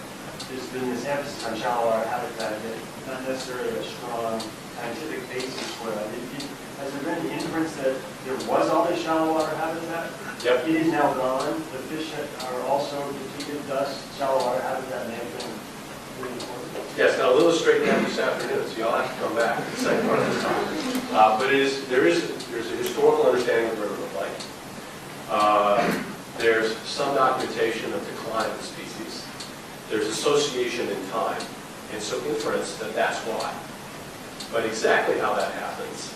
there's been this emphasis on shallow water habitat, yet not necessarily a strong scientific basis for that? Has there been inference that there was all this shallow water habitat? Yep. It is now gone. The fish are also depleted, thus shallow water habitat may have been really important. Yes, now we'll illustrate that this afternoon, so you'll have to come back to the second part of this talk. But there's a historical understanding of the river look like. There's some documentation of decline of the species. There's association in time, and so inference that that's why. But exactly how that happens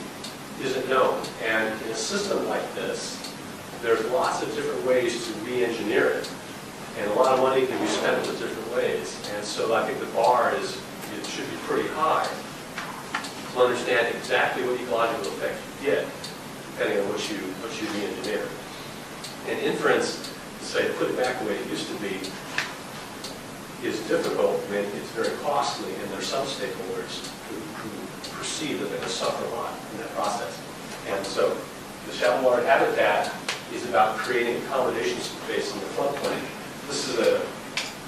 isn't known. And in a system like this, there's lots of different ways to re-engineer it. And a lot of money can be spent in different ways. And so I think the bar it should be pretty high to understand exactly what ecological effect you get, depending on what you re-engineer. And inference, to say, put it back the way it used to be, is difficult. I mean, it's very costly, and there's some stakeholders who perceive that they're going to suffer a lot in that process. And so the shallow water habitat is about creating accommodation space in the floodplain. This is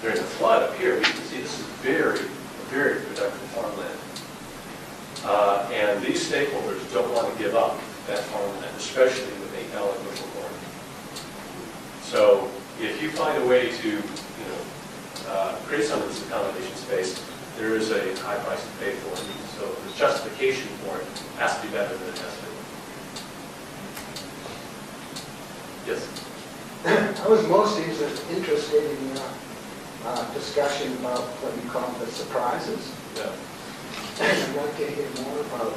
during the flood up here, we can see this is very productive farmland. And these stakeholders don't want to give up that farmland, especially with $8 bushel corn. So if you find a way to create some of this accommodation space, there is a high price to pay for it. So the justification for it has to be better than it has been. Yes? I was most interested in your discussion about what you call the surprises. Yeah. I'd like to hear more about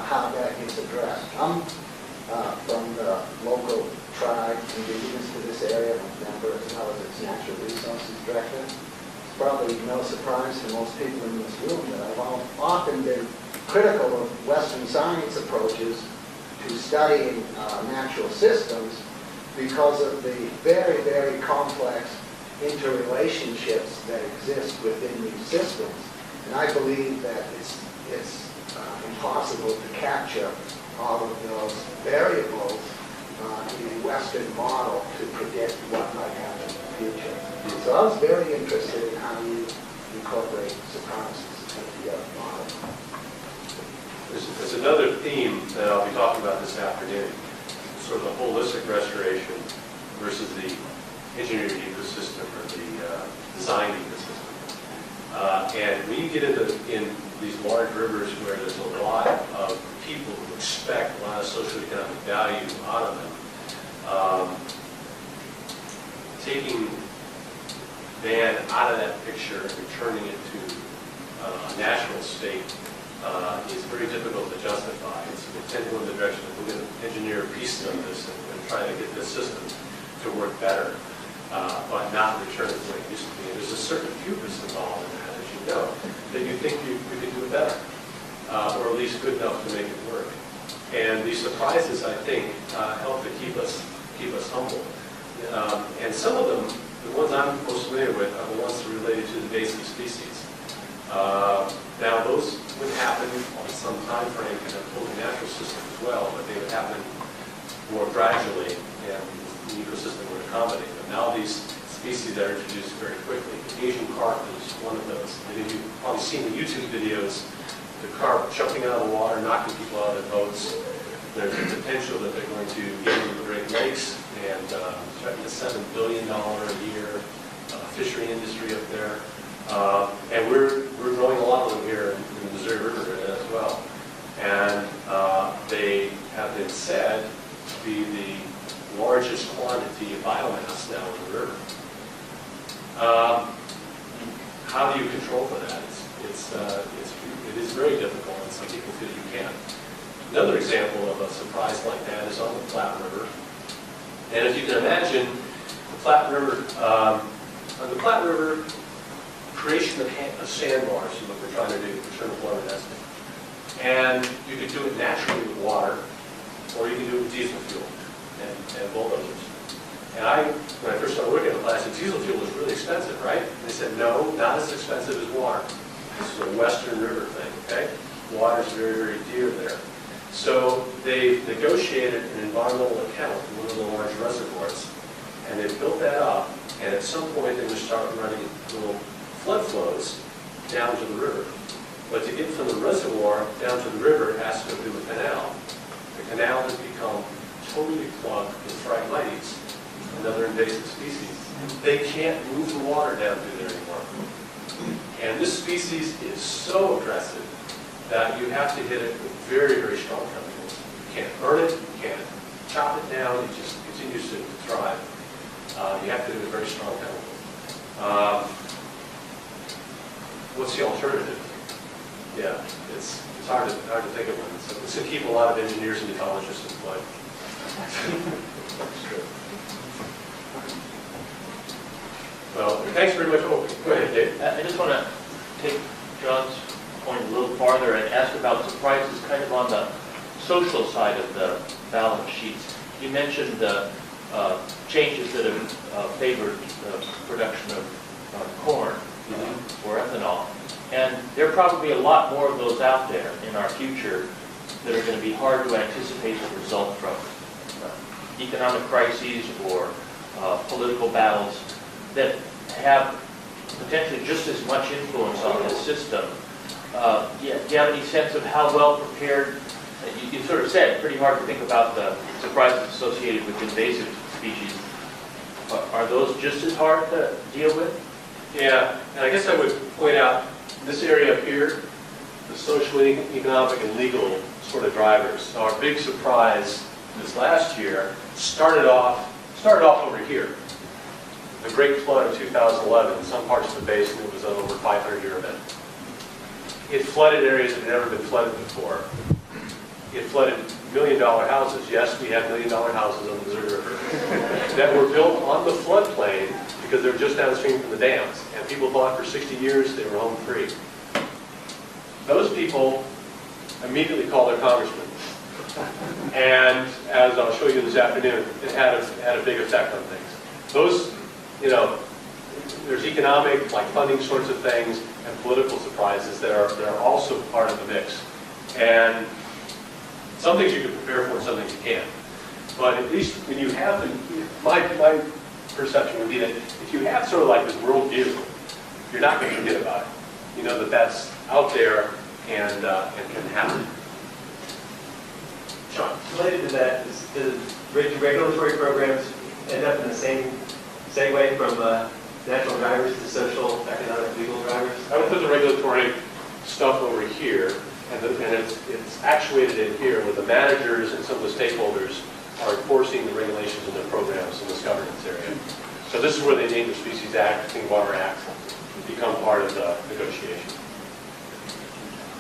how that is addressed. I'm from the local tribe indigenous to this area, I'm a member as well as its natural resources director. It's probably no surprise to most people in this room that I've often been critical of Western science approaches to studying natural systems because of the very complex interrelationships that exist within these systems. And I believe that it's impossible to capture all of those variables in a Western model to predict what might happen in the future. So I was very interested in how you incorporate surprises into your model. There's another theme that I'll be talking about this afternoon, sort of the holistic restoration versus the engineered ecosystem or the designed ecosystem. And when you get in these large rivers where there's a lot of people who expect a lot of socioeconomic value out of them, taking man out of that picture and returning it to a natural state is very difficult to justify. It's we tend to go in the direction that we're going to engineer pieces of this and try to get this system to work better, but not return it to the way it used to be. And there's a certain hubris involved in that, as you know, that you think you can do it better, or at least good enough to make it work. And these surprises, I think, help to keep us humble. And some of them, the ones I'm most familiar with, are the ones related to the basic species. Now, those would happen on some time frame in a totally natural system as well, but they would happen more gradually, and the ecosystem would accommodate them. Now, these species are introduced very quickly. The Asian carp is one of those. And you've probably seen the YouTube videos, the carp jumping out of the water, knocking people out of their boats. There's a potential that they're going to get into the Great Lakes and threaten a $7 billion a year fishery industry up there. And we're growing a lot of them here in the Missouri River as well. And they have been said to be the largest quantity of biomass Another example of a surprise like that is on the Platte River. And if you can imagine, the Platte River, on the Platte River, creation of sandbars is what we're trying to do, return flow testing. And you could do it naturally with water, or you can do it with diesel fuel and bulldozers. And when I first started working on the class, diesel fuel was really expensive, right? And they said, no, not as expensive as water. This is a Western River thing, okay? Water is very, very dear there. So they negotiated an environmental account in one of the large reservoirs, and they built that up, and at some point they would start running little flood flows down to the river. But to get from the reservoir down to the river, it has to go through a canal. The canal has become totally clogged with Phragmites, another invasive species. They can't move the water down through there anymore. And this species is so aggressive that you have to hit it with very, very strong chemicals. You can't burn it, you can't chop it down, it just continues to thrive. You have to do it with very strong chemicals. What's the alternative? Yeah, it's hard to think of one. So it's going to keep a lot of engineers and ecologists employed. That's true. Well, thanks very much. Oh, go ahead, Dave. I just want to take John's point a little farther and ask about surprises kind of on the social side of the balance sheets. You mentioned the changes that have favored the production of corn or ethanol. And there are probably a lot more of those out there in our future that are going to be hard to anticipate the result from economic crises or political battles that have potentially just as much influence on this system. Do you have any sense of how well prepared, you sort of said, pretty hard to think about the surprises associated with invasive species. Are those just as hard to deal with? Yeah, and I guess I would point out this area up here, the social, economic, and legal sort of drivers. Our big surprise this last year started off over here. The Great Flood of 2011, in some parts of the basin, it was an over 500-year event. It flooded areas that had never been flooded before. It flooded million-dollar houses. Yes, we have million-dollar houses on the Missouri River that were built on the floodplain because they were just downstream from the dams. And people thought for 60 years they were home free. Those people immediately called their congressman. And as I'll show you this afternoon, it had a big effect on things. Those, there's economic, like funding sorts of things, and political surprises that are also part of the mix. And some things you can prepare for and some things you can't. But at least when you have my perception would be that if you have sort of like this world view, you're not going to forget about it. You know that that's out there and can happen. Sean. Related to that, is the regulatory programs end up in the same segue from natural drivers to social, economic, legal drivers? I would put the regulatory stuff over here, and it's actuated in here where the managers and some of the stakeholders are enforcing the regulations in their programs in this governance area. So this is where the Endangered Species Act, Clean Water Act, become part of the negotiation.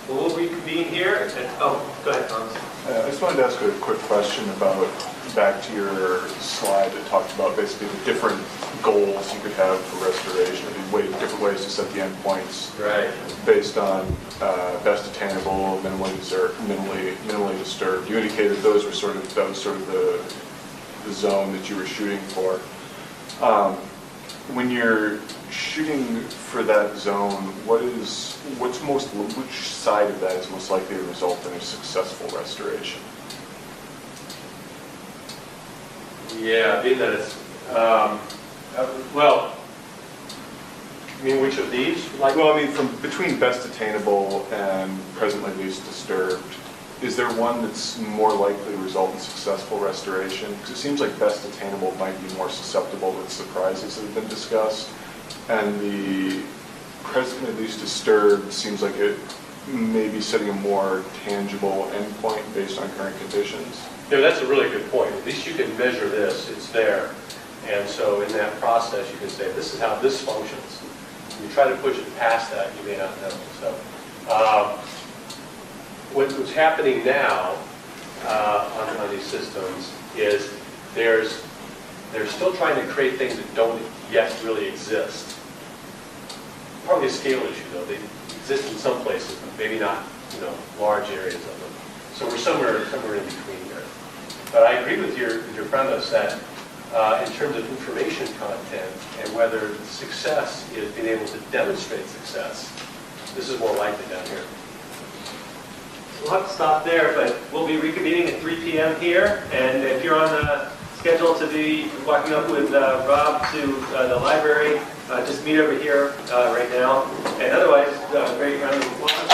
Well, we'll reconvene here. Oh, go ahead, Thomas. I just wanted to ask a quick question about, back to your slide that talked about basically the different goals you could have for restoration, different ways to set the endpoints. Right. Based on best attainable, minimally disturbed. You indicated that was sort of the zone that you were shooting for. When you're shooting for that zone, which side of that is most likely to result in a successful restoration? Yeah, being that it's, well, I mean, which of these? Well, I mean, from between best attainable and presently least disturbed, is there one that's more likely to result in successful restoration? Because it seems like best attainable might be more susceptible to the surprises that have been discussed, and the presently least disturbed seems like it may be setting a more tangible endpoint based on current conditions. Yeah, that's a really good point. At least you can measure this, it's there. And so in that process, you can say, this is how this functions. When you try to push it past that, you may not know. So what's happening now on these systems is they're still trying to create things that don't yet really exist. Probably a scale issue, though. They exist in some places, but maybe not, large areas of them. So we're somewhere in between there. But I agree with your premise that in terms of information content and whether success is being able to demonstrate success, this is more likely down here. We'll have to stop there, but we'll be reconvening at 3 p.m. here. And if you're on the schedule to be walking up with Rob to the library, just meet over here right now. And otherwise, great round of applause.